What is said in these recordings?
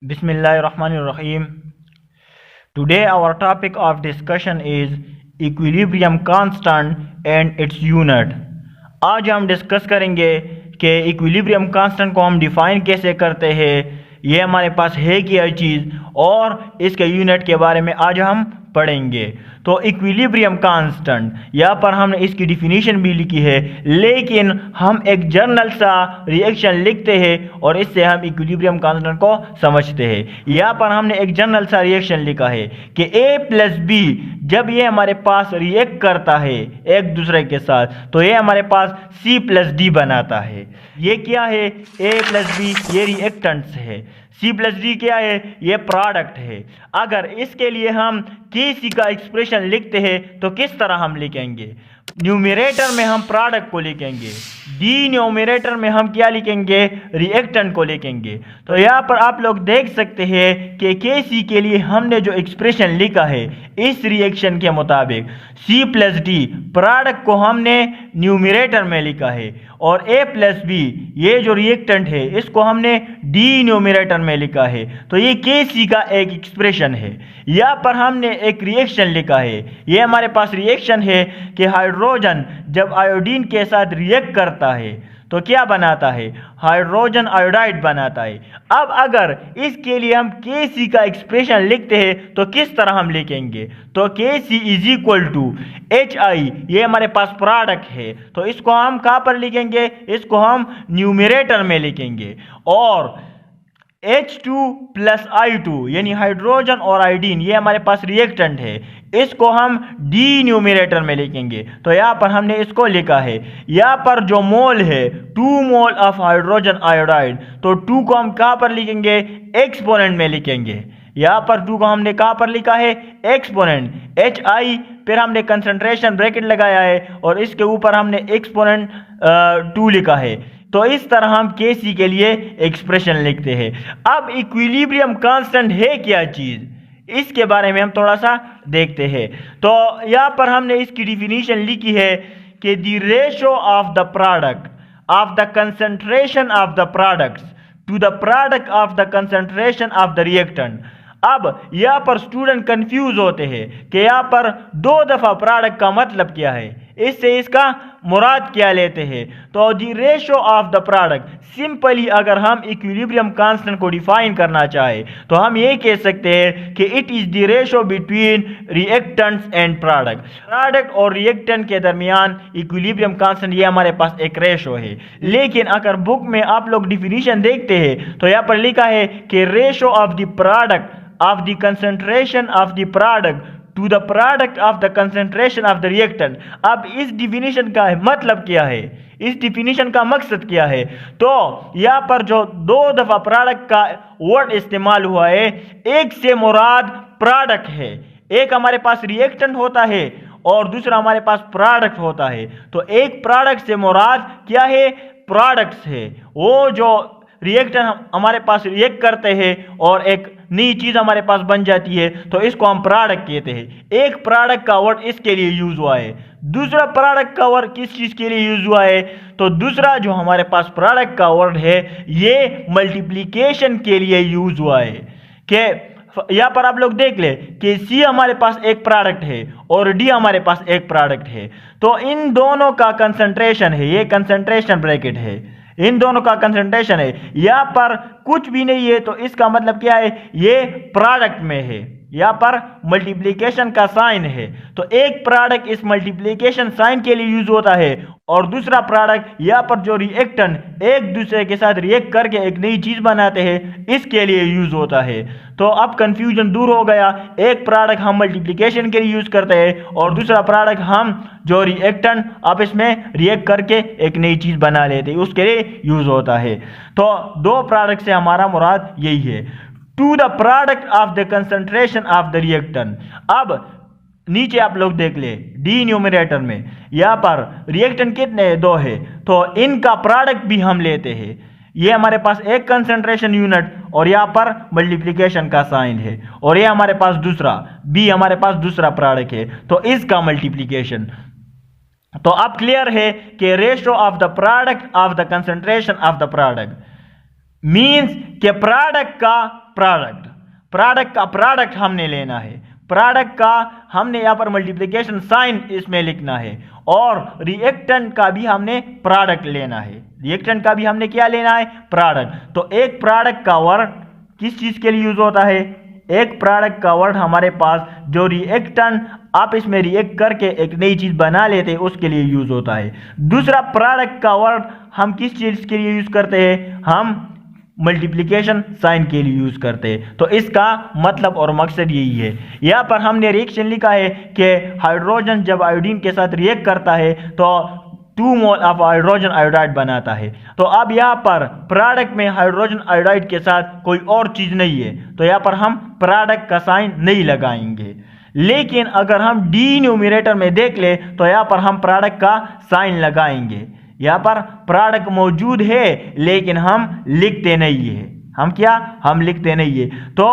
Bismillahirrahmanirrahim. Today our topic of discussion is equilibrium constant and its unit. आज हम discuss करेंगे कि equilibrium constant को हम डिफाइन कैसे करते हैं, ये हमारे पास है क्या चीज़, और इसके यूनिट के बारे में आज हम पढ़ेंगे। तो इक्विलिब्रियम कांस्टेंट यहाँ पर हमने इसकी डिफिनीशन भी लिखी है, लेकिन हम एक जनरल सा रिएक्शन लिखते हैं और इससे हम इक्विलिब्रियम कांस्टेंट को समझते हैं। यहाँ पर हमने एक जनरल सा रिएक्शन लिखा है कि A प्लस बी जब ये हमारे पास रिएक्ट करता है एक दूसरे के साथ, तो ये हमारे पास C प्लस डी बनाता है। ये क्या है? A प्लस बी ये रिएक्टेंट्स है, C प्लस डी क्या है? ये प्रोडक्ट है। अगर इसके लिए हम KC का एक्सप्रेशन लिखते हैं तो किस तरह हम लिखेंगे? न्यूमरेटर में हम प्रोडक्ट को लिखेंगे, डिनोमिनेटर में हम क्या लिखेंगे? रिएक्टेंट को लिखेंगे। तो यहाँ पर आप लोग देख सकते हैं कि KC के लिए हमने जो एक्सप्रेशन लिखा है इस रिएक्शन के मुताबिक C प्लस डी प्रोडक्ट को हमने न्यूमरेटर में लिखा है, और A प्लस बी ये जो रिएक्टेंट है इसको हमने डिनोमिनेटर में लिखा है। तो ये KC का एक एक्सप्रेशन है। यहाँ पर हमने एक रिएक्शन लिखा है, ये हमारे पास रिएक्शन है कि हाइड्रोजन जब आयोडीन के साथ रिएक्ट करता है तो क्या बनाता है? हाइड्रोजन आयोडाइड बनाता है। अब अगर इसके लिए हम KC का एक्सप्रेशन लिखते हैं तो किस तरह हम लिखेंगे? तो KC is equal to HI, ये हमारे पास प्रोडक्ट है, तो इसको हम कहाँ पर लिखेंगे? इसको हम न्यूमरेटर में लिखेंगे। और H2 प्लस I2 यानी हाइड्रोजन और आयोडीन ये हमारे पास रिएक्टेंट है, इसको हम डिनोमिनेटर में लिखेंगे। तो यहाँ पर हमने इसको लिखा है, यहाँ पर जो मोल है 2 मोल ऑफ हाइड्रोजन आयोडाइड, तो 2 को हम कहाँ पर लिखेंगे? एक्सपोनेंट में लिखेंगे। यहाँ पर 2 को हमने कहाँ पर लिखा है? एक्सपोनेंट HI, फिर हमने कंसंट्रेशन ब्रैकेट लगाया है और इसके ऊपर हमने एक्सपोनेंट 2 लिखा है। तो इस तरह हम KC के लिए एक्सप्रेशन लिखते हैं। अब इक्विलिब्रियम कांस्टेंट है क्या चीज़, इसके बारे में हम थोड़ा सा देखते हैं। तो यहाँ पर हमने इसकी डिफिनीशन लिखी है कि the ratio of the product of the concentration of the products to the product of the concentration of the reactant. अब यहाँ पर स्टूडेंट कंफ्यूज होते हैं कि यहाँ पर 2 दफ़ा प्रोडक्ट का मतलब क्या है, इससे इसका मुराद क्या लेते हैं। तो the ratio of the product, simply अगर हम इक्विलिब्रियम कांस्टेंट को डिफाइन करना चाहे तो हम ये कह सकते हैं कि it is the ratio between reactants and product. Product और रिएक्टेंट के दरमियान इक्विलिब्रियम कांस्टेंट ये हमारे पास एक रेशो है। लेकिन अगर बुक में आप लोग डिफिनीशन देखते हैं तो यहाँ पर लिखा है कि ratio of the product of the concentration of the product to the product of the concentration of the reactant. अब इस डिफिनीशन का मतलब क्या है, इस डिफिनीशन का मकसद क्या है? तो यहाँ पर जो 2 दफ़ा प्रोडक्ट का वर्ड इस्तेमाल हुआ है, एक से मुराद प्रोडक्ट है, एक हमारे पास रिएक्टेंट होता है और दूसरा हमारे पास प्रोडक्ट होता है। तो एक प्रोडक्ट से मुराद क्या है? प्रोडक्ट्स है, वो जो रिएक्टेंट हमारे पास रिएक्ट करते हैं और एक नई चीज़ हमारे पास बन जाती है, तो इसको हम प्रोडक्ट कहते हैं। एक प्रोडक्ट का वर्ड इसके लिए यूज हुआ है। दूसरा प्रोडक्ट का वर्ड किस चीज़ के लिए यूज हुआ है? तो दूसरा जो हमारे पास प्रोडक्ट का वर्ड है ये मल्टीप्लिकेशन के लिए यूज हुआ है। कि यहाँ पर आप लोग देख ले कि C हमारे पास एक प्रोडक्ट है और D हमारे पास एक प्रोडक्ट है, तो इन दोनों का कंसंट्रेशन है, ये कंसंट्रेशन ब्रैकेट है, इन दोनों का कंसंट्रेशन है। यहाँ पर कुछ भी नहीं है, तो इसका मतलब क्या है? ये प्रोडक्ट में है, यहाँ पर मल्टीप्लिकेशन का साइन है। तो एक प्रोडक्ट इस मल्टीप्लिकेशन साइन के लिए यूज होता है और दूसरा प्रोडक्ट यहाँ पर जो रिएक्टेंट एक दूसरे के साथ रिएक्ट करके एक नई चीज बनाते हैं इसके लिए यूज होता है। तो अब कंफ्यूजन दूर हो गया, एक प्रोडक्ट हम मल्टीप्लिकेशन के लिए यूज करते हैं और दूसरा प्रोडक्ट हम जो रिएक्टेंट आपस में रिएक्ट करके एक नई चीज बना लेते हैं उसके लिए यूज होता है। तो 2 प्रोडक्ट से हमारा मुराद यही है, to the product of the concentration of the reactant. अब नीचे आप लोग देख ले डिनोमिनेटर में यहाँ पर रिएक्टेंट कितने? 2 है, तो इनका प्रोडक्ट भी हम लेते हैं। ये हमारे पास एक कंसंट्रेशन यूनिट और यहाँ पर मल्टीप्लिकेशन का साइन है, और ये हमारे पास दूसरा B हमारे पास दूसरा प्रोडक्ट है, तो इसका मल्टीप्लिकेशन। तो अब क्लियर है कि ratio of the product of the concentration of the product means के प्रोडक्ट का प्रोडक्ट, प्रोडक्ट का प्रोडक्ट हमने लेना है, प्रोडक्ट का हमने यहाँ पर मल्टीप्लिकेशन साइन इसमें लिखना है, और रिएक्टेंट का भी हमने प्रोडक्ट लेना है, रिएक्टेंट का भी हमने क्या लेना है, प्रोडक्ट। तो एक प्रोडक्ट का वर्ड किस चीज के लिए यूज होता है, एक प्रोडक्ट का वर्ड हमारे पास जो रिएक्टेंट आप इसमें रिएक्ट करके एक नई चीज बना लेते हैं उसके लिए यूज होता है। दूसरा प्रोडक्ट का वर्ड हम किस चीज के लिए यूज करते हैं, हम मल्टीप्लिकेशन साइन के लिए यूज करते हैं। तो इसका मतलब और मकसद यही है। यहाँ पर हमने रिएक्शन लिखा है कि हाइड्रोजन जब आयोडीन के साथ रिएक्ट करता है तो 2 मोल ऑफ हाइड्रोजन आयोडाइड बनाता है। तो अब यहाँ पर प्रोडक्ट में हाइड्रोजन आयोडाइड के साथ कोई और चीज नहीं है, तो यहाँ पर हम प्रोडक्ट का साइन नहीं लगाएंगे। लेकिन अगर हम डी न्यूमरेटर में देख ले तो यहाँ पर हम प्रोडक्ट का साइन लगाएंगे। यहाँ पर प्रोडक्ट मौजूद है लेकिन हम लिखते नहीं है, हम लिखते नहीं है। तो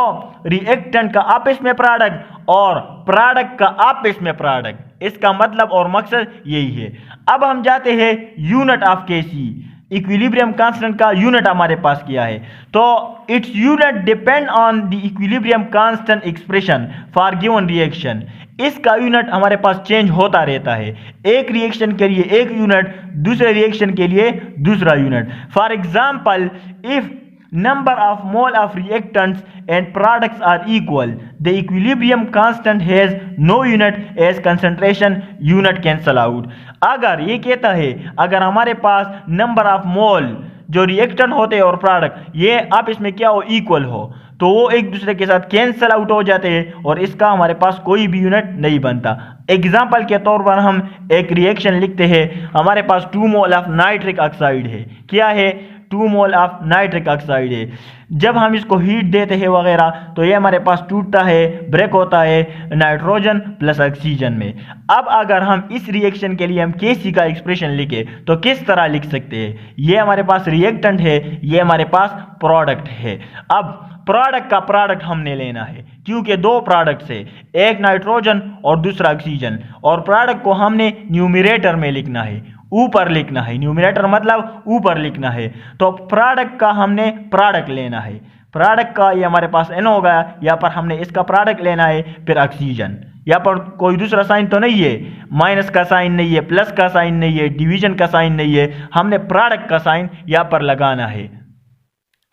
रिएक्टेंट का आपस में प्रोडक्ट और प्रोडक्ट का आपस में प्रोडक्ट, इसका मतलब और मकसद यही है। अब हम जाते हैं unit of KC, equilibrium constant का यूनिट हमारे पास किया है। तो its unit depend on the equilibrium constant expression for given reaction. इसका यूनिट हमारे पास चेंज होता रहता है, एक रिएक्शन के लिए एक यूनिट, दूसरे रिएक्शन के लिए दूसरा unit. For example, if number of mole of reactants and products are equal, the equilibrium constant has no unit as concentration unit cancel out। अगर ये कहता है अगर हमारे पास नंबर ऑफ मोल जो रिएक्टेंट होते हैं और प्रोडक्ट ये आप इसमें क्या हो, इक्वल हो, तो वो एक दूसरे के साथ कैंसल आउट हो जाते हैं और इसका हमारे पास कोई भी यूनिट नहीं बनता। एग्जाम्पल के तौर पर हम एक रिएक्शन लिखते हैं, हमारे पास 2 मोल ऑफ नाइट्रिक ऑक्साइड है, क्या है, 2 मोल ऑफ नाइट्रिक ऑक्साइड है। जब हम इसको हीट देते हैं वगैरह तो ये हमारे पास टूटता है, ब्रेक होता है नाइट्रोजन प्लस ऑक्सीजन में। अब अगर हम इस रिएक्शन के लिए हम केसी का एक्सप्रेशन लिखे तो किस तरह लिख सकते हैं, ये हमारे पास रिएक्टेंट है, ये हमारे पास प्रोडक्ट है। अब प्रोडक्ट का प्रोडक्ट हमने लेना है क्योंकि 2 प्रोडक्ट है, एक नाइट्रोजन और दूसरा ऑक्सीजन, और प्रोडक्ट को हमने न्यूमरेटर में लिखना है, ऊपर लिखना है, न्यूमरेटर मतलब ऊपर लिखना है। तो प्रोडक्ट का हमने प्रोडक्ट लेना है, प्रोडक्ट का ये हमारे पास एन हो गया, यहाँ पर हमने इसका प्रोडक्ट लेना है, फिर ऑक्सीजन। यहाँ पर कोई दूसरा साइन तो नहीं है, माइनस का साइन नहीं है, प्लस का साइन नहीं है, डिवीजन का साइन नहीं है, हमने प्रोडक्ट का साइन यहाँ पर लगाना है।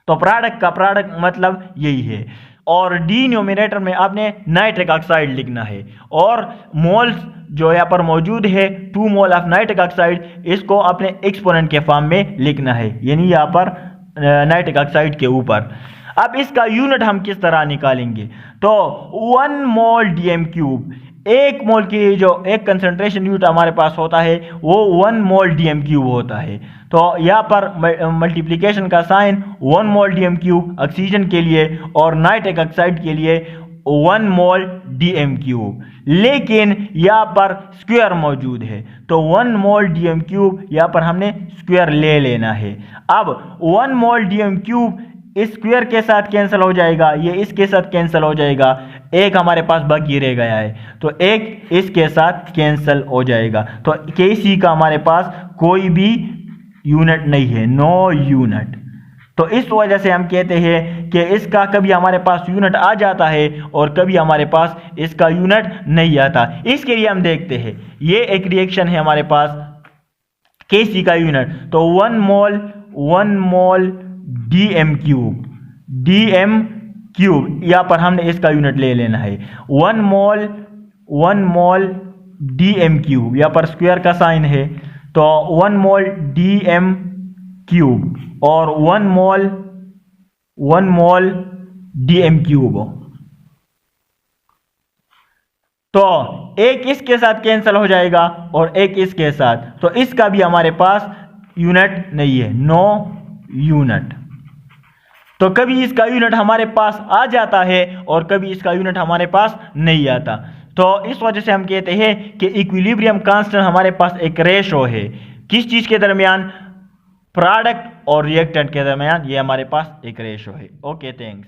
तो प्रोडक्ट का प्रोडक्ट मतलब यही है। और डी न्यूमरेटर में आपने नाइट्रिक ऑक्साइड लिखना है, और मोल्स जो यहाँ पर मौजूद है 2 मोल ऑफ नाइट्रिक ऑक्साइड, इसको अपने एक्सपोनेंट के फॉर्म में लिखना है, यानी यहाँ पर नाइट्रिक ऑक्साइड के ऊपर। अब इसका यूनिट हम किस तरह निकालेंगे, तो 1 मोल डीएम क्यूब, 1 मोल की जो एक कंसंट्रेशन यूनिट हमारे पास होता है वो 1 मोल डीएम क्यूब होता है। तो यहाँ पर मल्टीप्लिकेशन का साइन 1 मोल डीएम क्यूब ऑक्सीजन के लिए और नाइट्रिक ऑक्साइड के लिए 1 मोल डीएम क्यूब, लेकिन यहाँ पर स्क्वायर मौजूद है तो 1 मोल डीएम क्यूब यहाँ पर हमने स्क्वायर ले लेना है। अब 1 मोल डीएम क्यूब इस स्क्वायर के साथ कैंसिल हो जाएगा, ये इसके साथ कैंसिल हो जाएगा, एक हमारे पास बाकी रह गया है तो एक इसके साथ कैंसिल हो जाएगा। तो केसी का हमारे पास कोई भी यूनिट नहीं है, नो यूनिट। तो इस वजह से हम कहते हैं कि इसका कभी हमारे पास यूनिट आ जाता है और कभी हमारे पास इसका यूनिट नहीं आता। इसके लिए हम देखते हैं, ये एक रिएक्शन है हमारे पास केसी का यूनिट, तो 1 मोल डीएम क्यूब, यहाँ पर हमने इसका यूनिट ले लेना है। 1 मोल डीएम क्यूब, यहाँ पर स्क्वायर का साइन है तो 1 मोल डीएम क्यूब और 1 मोल डीएम क्यूब, तो एक इसके साथ कैंसिल हो जाएगा और एक इसके साथ, तो इसका भी हमारे पास यूनिट नहीं है, नो यूनिट। तो कभी इसका यूनिट हमारे पास आ जाता है और कभी इसका यूनिट हमारे पास नहीं आता। तो इस वजह से हम कहते हैं कि इक्विलिब्रियम कांस्टेंट हमारे पास एक रेशो है, किस चीज के दरमियान, प्रोडक्ट और रिएक्टेंट के दरमियान, ये हमारे पास एक रेशो है। Okay, thanks.